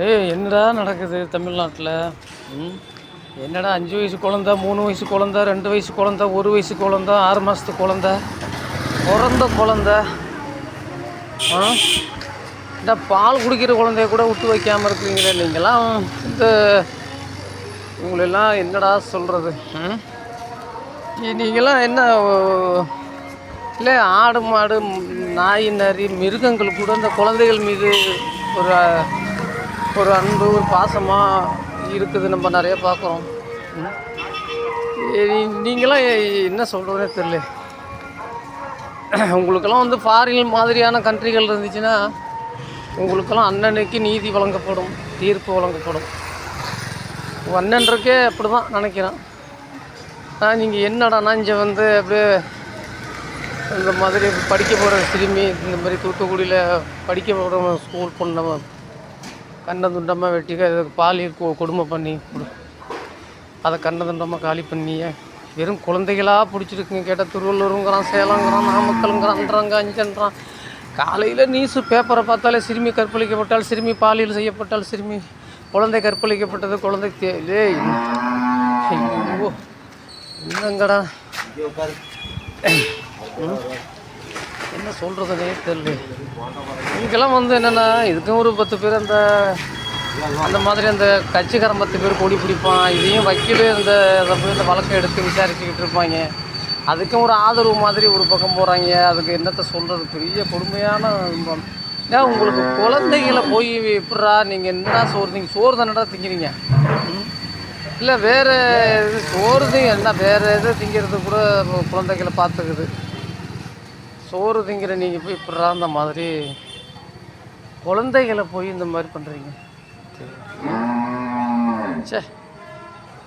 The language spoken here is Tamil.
ஏய் என்னடா நடக்குது தமிழ்நாட்டில்? ம் என்னடா 5 வயசு குழந்த, 3 வயசு குழந்த, 2 வயசு குழந்த, 1 வயசு குழந்த, 6 மாதத்து குழந்த, பிறந்த குழந்த, இந்த பால் குடிக்கிற குழந்தைய கூட விட்டு வைக்காமல் இருக்கிறீங்களே நீங்களாம். இந்த உங்களெல்லாம் என்னடா சொல்கிறது? நீங்களாம் என்ன இல்லை, ஆடு மாடு நாய் நரி மிருகங்கள் கூட இந்த குழந்தைகள் மீது ஒரு ஒரு அன்பு ஒரு பாசமாக இருக்குது, நம்ம நிறைய பார்க்குறோம். நீங்களாம் என்ன சொல்கிறதே தெரியல. உங்களுக்கெல்லாம் வந்து ஃபாரின் மாதிரியான கண்ட்ரிகள் இருந்துச்சுன்னா உங்களுக்கெல்லாம் அன்னன்னைக்கு நீதி வழங்கப்படும், தீர்ப்பு வழங்கப்படும். அண்ணன்றக்கே அப்படி தான் நினைக்கிறேன். நீங்கள் என்னடானா இங்கே வந்து அப்படியே இந்த மாதிரி படிக்க போகிற சிறுமி, இந்த மாதிரி தூத்துக்குடியில் படிக்க போகிற ஸ்கூல் பொண்ணை கண்ண துண்டமாக வெட்டி பாலியல் கொடுமை பண்ணி அதை கண்ண துண்டமாக காலி பண்ணி வெறும் குழந்தைகளாக பிடிச்சிருக்குங்க. கேட்டால் திருவள்ளூருங்கிறான், சேலங்கிறான், நாமக்கலுங்கிறான்றாங்க, அஞ்சன்றான். காலையில் நியூஸு பேப்பரை பார்த்தாலே சிறுமி கற்பழிக்கப்பட்டால், சிறுமி பாலியல் செய்யப்பட்டால், சிறுமி குழந்தை கற்பழிக்கப்பட்டது, குழந்தை ஐயோ என்னங்கடா என்ன சொல்கிறதுனே தெரியல. இதுக்கெல்லாம் வந்து என்னென்னா இதுக்கும் ஒரு 10 பேர் அந்த மாதிரி அந்த கட்சிக்காரன் 10 பேர் கொடி பிடிப்பான். இதையும் வக்கீல் இந்த வழக்கை எடுத்து விசாரிச்சுக்கிட்டு இருப்பாங்க. அதுக்கும் ஒரு ஆதரவு மாதிரி ஒரு பக்கம் போகிறாங்க. அதுக்கு என்னத்தை சொல்கிறது, பெரிய கொடுமையான. ஏன் உங்களுக்கு குழந்தைகளை போய் எப்படா நீங்கள் என்னடா நீங்கள் சோறு தானடா திங்கிறீங்க? இல்லை வேறு இது சோறு என்ன வேறு எது திங்கிறது கூட குழந்தைகளை பார்த்துக்குது. சோறு திங்கிற நீங்கள் போய் இப்படா இந்த மாதிரி குழந்தைகளை போய் இந்த மாதிரி பண்ணுறீங்க. சே